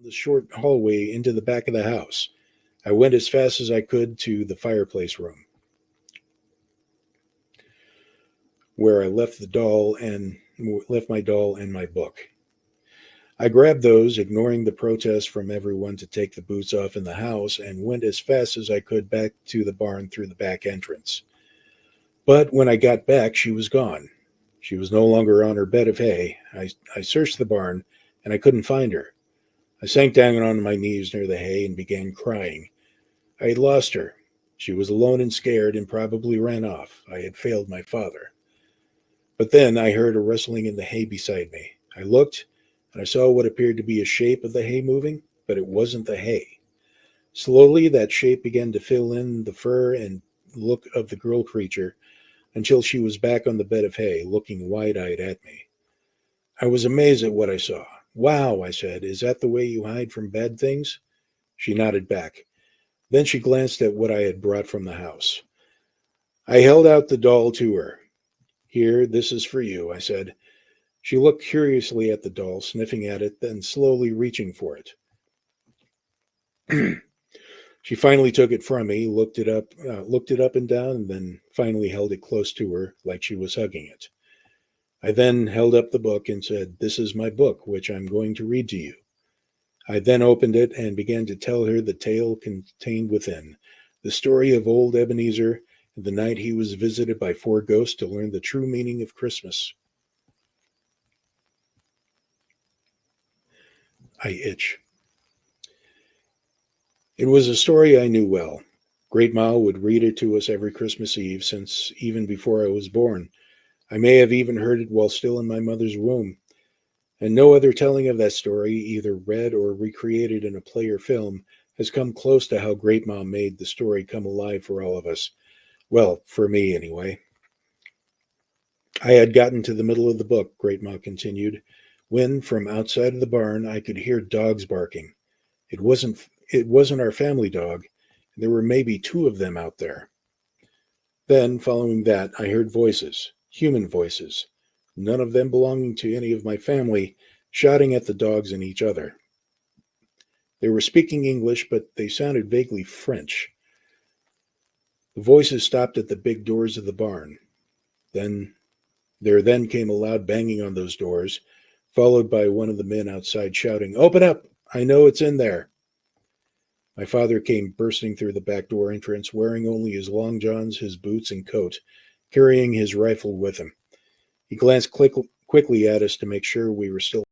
the short hallway into the back of the house. I went as fast as I could to the fireplace room where I left my doll and my book. I grabbed those, ignoring the protest from everyone to take the boots off in the house, and went as fast as I could back to the barn through the back entrance. But when I got back, she was gone. She was no longer on her bed of hay. I searched the barn, and I couldn't find her. I sank down on my knees near the hay and began crying. I had lost her. She was alone and scared and probably ran off. I had failed my father. But then I heard a rustling in the hay beside me. I looked, and I saw what appeared to be a shape of the hay moving, but it wasn't the hay. Slowly, that shape began to fill in the fur and look of the girl creature until she was back on the bed of hay, looking wide eyed at me. I was amazed at what I saw. Wow, I said, is that the way you hide from bad things? She nodded back. Then she glanced at what I had brought from the house. I held out the doll to her. Here, this is for you, I said. She looked curiously at the doll, sniffing at it, then slowly reaching for it. She finally took it from me, looked it up and down, and then finally held it close to her, like she was hugging it. I then held up the book and said, "This is my book, which I'm going to read to you." I then opened it and began to tell her the tale contained within, the story of old Ebenezer and the night he was visited by four ghosts to learn the true meaning of Christmas. I itch. It was a story I knew well. Great Ma would read it to us every Christmas Eve since even before I was born. I may have even heard it while still in my mother's womb. And no other telling of that story, either read or recreated in a play or film, has come close to how Great Ma made the story come alive for all of us. Well, for me anyway. I had gotten to the middle of the book, Great Ma continued, when from outside of the barn I could hear dogs barking. It wasn't our family dog. There were maybe two of them out there. Then, following that, I heard voices, human voices, none of them belonging to any of my family, shouting at the dogs and each other. They were speaking English, but they sounded vaguely French. The voices stopped at the big doors of the barn. Then then came a loud banging on those doors, followed by one of the men outside shouting, "Open up! I know it's in there." My father came bursting through the back door entrance, wearing only his long johns, his boots, and coat, carrying his rifle with him. He glanced quickly at us to make sure we were still